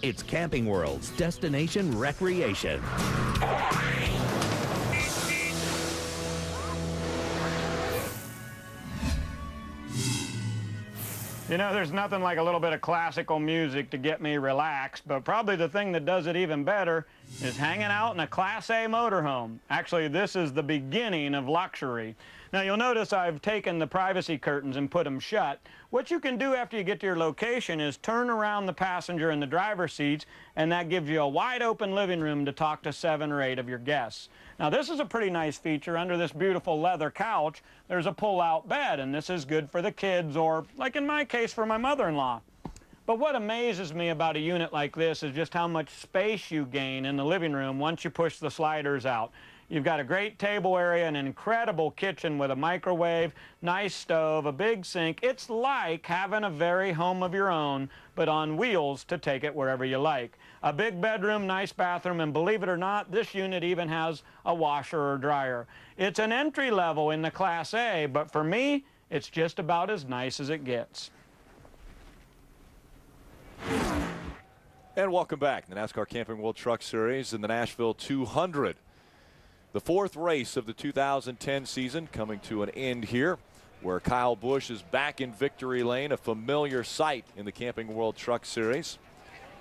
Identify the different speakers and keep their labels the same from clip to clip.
Speaker 1: It's Camping World's destination recreation.
Speaker 2: You know, there's nothing like a little bit of classical music to get me relaxed, but probably the thing that does it even better is hanging out in a Class A motorhome. Actually, this is the beginning of luxury. Now, you'll notice I've taken the privacy curtains and put them shut. What you can do after you get to your location is turn around the passenger and the driver's seats, and that gives you a wide open living room to talk to 7 or 8 of your guests. Now, this is a pretty nice feature. Under this beautiful leather couch, there's a pull-out bed, and this is good for the kids or, like in my case, for my mother-in-law. But what amazes me about a unit like this is just how much space you gain in the living room once you push the sliders out. You've got a great table area, an incredible kitchen with a microwave, nice stove, a big sink. It's like having a very home of your own, but on wheels to take it wherever you like. A big bedroom, nice bathroom, and believe it or not, this unit even has a washer or dryer. It's an entry level in the Class A, but for me, it's just about as nice as it gets.
Speaker 3: And welcome back. The NASCAR Camping World Truck Series in the Nashville 200. The 4th race of the 2010 season coming to an end here, where Kyle Busch is back in victory lane, a familiar sight in the Camping World Truck Series.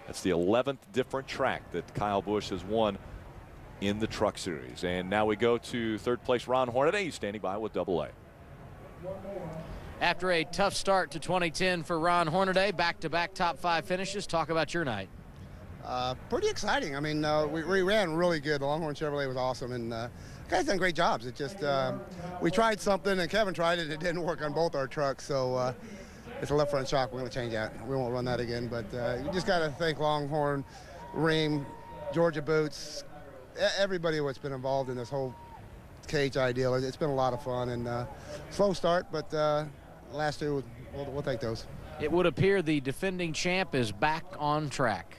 Speaker 3: That's the 11th different track that Kyle Busch has won in the Truck Series. And now we go to 3rd place Ron Hornaday. He's standing by with AA.
Speaker 4: After a tough start to 2010 for Ron Hornaday, back-to-back top 5 finishes. Talk about your night.
Speaker 5: Pretty exciting. I mean, we ran really good. The Longhorn Chevrolet was awesome, and guys done great jobs. It just we tried something, and Kevin tried it. It didn't work on both our trucks, so it's a left front shock. We're going to change that. We won't run that again. But you just got to thank Longhorn, Ream, Georgia Boots, everybody that's been involved in this whole cage ideal. It's been a lot of fun, and slow start, but last 2 we'll take those.
Speaker 4: It would appear the defending champ is back on track.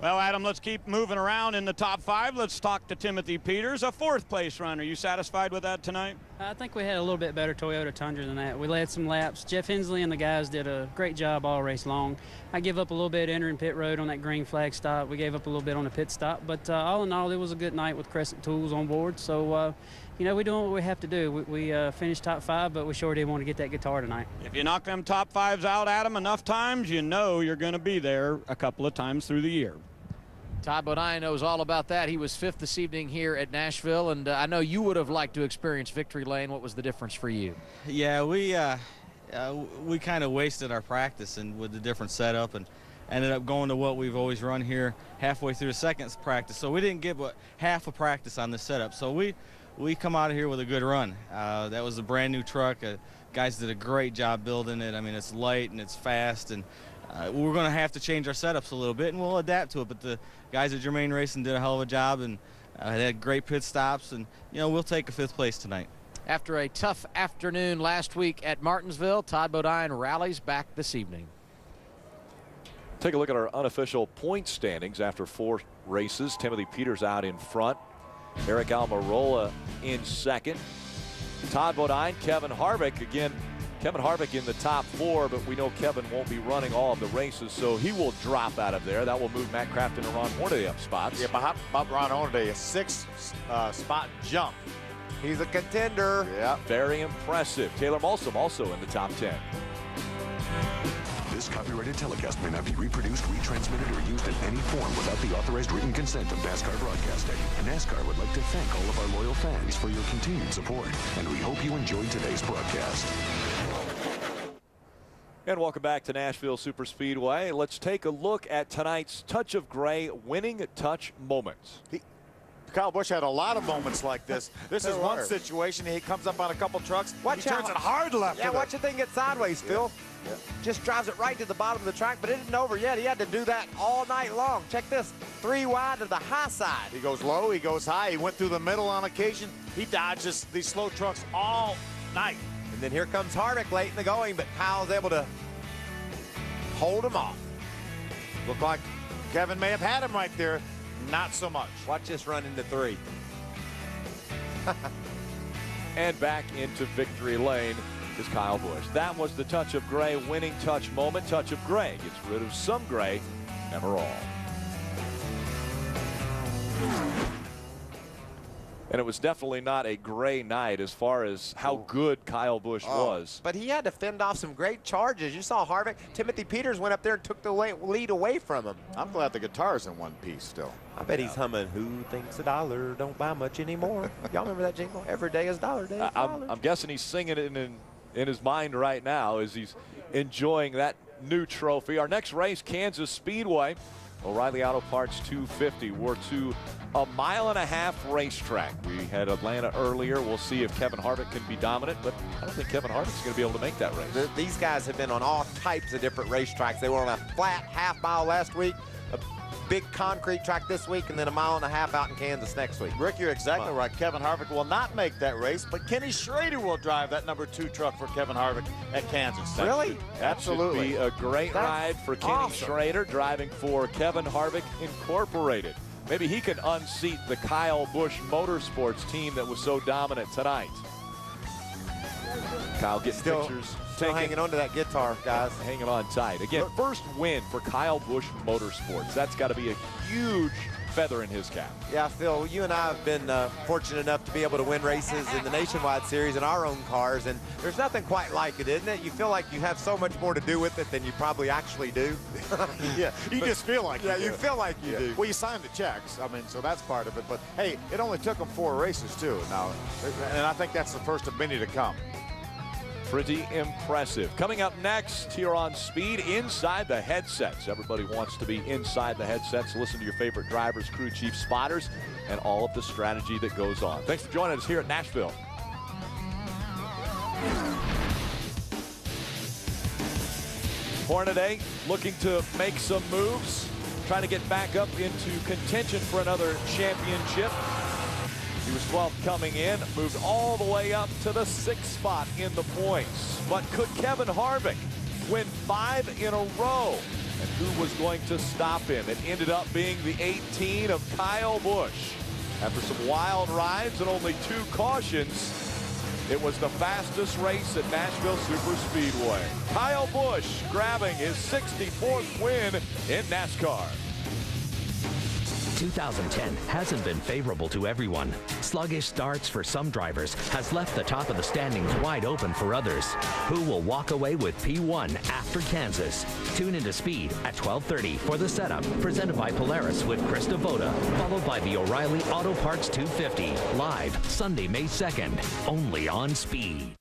Speaker 2: Well, Adam, let's keep moving around in the top 5. Let's talk to Timothy Peters, a 4th place runner. You satisfied with that tonight?
Speaker 6: I think we had a little bit better Toyota Tundra than that. We led some laps. Jeff Hensley and the guys did a great job all race long. I give up a little bit entering pit road on that green flag stop. We gave up a little bit on the pit stop. But all in all, it was a good night with Crescent Tools on board. So, you know, we're doing what we have to do. We finished top 5, but we sure did want to get that guitar tonight.
Speaker 2: If you knock them top 5s out, Adam, enough times, you know you're going to be there a couple of times through the year.
Speaker 4: Todd Bodine knows all about that. He was 5th this evening here at Nashville, and I know you would have liked to experience victory lane. What was the difference for you?
Speaker 7: Yeah, we kind of wasted our practice and with the different setup, and ended up going to what we've always run here halfway through the 2nd practice. So we didn't get but half a practice on this setup. So we come out of here with a good run. That was a brand new truck. Guys did a great job building it. I mean, it's light and it's fast, and we're going to have to change our setups a little bit, and we'll adapt to it. But the guys at Germain Racing did a hell of a job, and had great pit stops, and, you know, we'll take a 5th place tonight.
Speaker 4: After a tough afternoon last week at Martinsville, Todd Bodine rallies back this evening.
Speaker 3: Take a look at our unofficial point standings after 4 races. Timothy Peters out in front. Eric Almirola in 2nd. Todd Bodine, Kevin Harvick again. Kevin Harvick in the top 4, but we know Kevin won't be running all of the races, so he will drop out of there. That will move Matt Crafton and Ron Hornaday up spots.
Speaker 8: Yeah, behind Ron Hornaday, a 6 spot jump. He's a contender.
Speaker 3: Yeah, very impressive. Taylor Molsom also in the top 10.
Speaker 9: This copyrighted telecast may not be reproduced, retransmitted, or used in any form without the authorized written consent of NASCAR Broadcasting. NASCAR would like to thank all of our loyal fans for your continued support, and we hope you enjoyed today's broadcast.
Speaker 3: And welcome back to Nashville SuperSpeedway. Let's take a look at tonight's Touch of Gray winning touch moments.
Speaker 8: Kyle Busch had a lot of moments like this. This is one situation. He comes up on a couple trucks. He turns it hard left.
Speaker 10: Yeah, watch the thing get sideways, Phil. Yeah. Just drives it right to the bottom of the track, but it isn't over yet. He had to do that all night long. Check this, 3 wide to the high side.
Speaker 8: He goes low, he goes high. He went through the middle on occasion. He dodges these slow trucks all night.
Speaker 10: And then here comes Harvick late in the going, but Kyle's able to hold him off.
Speaker 8: Looked like Kevin may have had him right there. Not so much.
Speaker 10: Watch this run into 3.
Speaker 3: And back into victory lane is Kyle Busch. That was the Touch of Gray winning touch moment. Touch of Gray gets rid of some gray, never all. And it was definitely not a gray night as far as how good Kyle Busch was.
Speaker 10: But he had to fend off some great charges. You saw Harvick. Timothy Peters went up there and took the lead away from him.
Speaker 8: I'm glad the guitar's in one piece still.
Speaker 10: I bet he's humming, "Who thinks a dollar don't buy much anymore." Y'all remember that jingle? Every day is dollar day.
Speaker 3: I'm guessing he's singing it in his mind right now as he's enjoying that new trophy. Our next race, Kansas Speedway. O'Reilly Auto Parts 250. We're to a 1.5-mile racetrack. We had Atlanta earlier. We'll see if Kevin Harvick can be dominant, but I don't think Kevin Harvick's going to be able to make that race.
Speaker 10: These guys have been on all types of different racetracks. They were on a flat half-mile last week, a big concrete track this week, and then 1.5 miles out in Kansas next week.
Speaker 8: Rick, you're exactly right. Kevin Harvick will not make that race, but Kenny Schrader will drive that number 2 truck for Kevin Harvick at Kansas.
Speaker 10: Really?
Speaker 8: Absolutely.
Speaker 3: Should be a great ride for Kenny
Speaker 10: awesome.
Speaker 3: Schrader driving for Kevin Harvick Incorporated. Maybe he can unseat the Kyle Busch Motorsports team that was so dominant tonight. Kyle getting pictures.
Speaker 10: Still hanging on to that guitar, guys.
Speaker 3: Hanging on tight. Again, first win for Kyle Busch Motorsports. That's got to be a huge feather in his cap.
Speaker 10: Yeah, Phil, you and I have been fortunate enough to be able to win races in the Nationwide Series in our own cars, and there's nothing quite like it, isn't it? You feel like you have so much more to do with it than you probably actually do.
Speaker 8: Yeah, you just feel like
Speaker 10: you feel like you do.
Speaker 8: Well, you signed the checks, I mean, so that's part of it. But, hey, it only took them 4 races, too, now, and I think that's the first of many to come.
Speaker 3: Pretty impressive. Coming up next here on Speed, inside the headsets. Everybody wants to be inside the headsets. Listen to your favorite drivers, crew chief, spotters, and all of the strategy that goes on. Thanks for joining us here at Nashville. Hornaday looking to make some moves, trying to get back up into contention for another championship. He was 12th coming in, moved all the way up to the 6th spot in the points. But could Kevin Harvick win 5 in a row? And who was going to stop him? It ended up being the 18 of Kyle Busch. After some wild rides and only 2 cautions, it was the fastest race at Nashville SuperSpeedway. Kyle Busch grabbing his 64th win in NASCAR.
Speaker 1: 2010 hasn't been favorable to everyone. Sluggish starts for some drivers has left the top of the standings wide open for others. Who will walk away with P1 after Kansas? Tune into Speed at 12:30 for the setup, presented by Polaris with Chris Devoda, followed by the O'Reilly Auto Parts 250, live Sunday, May 2nd, only on Speed.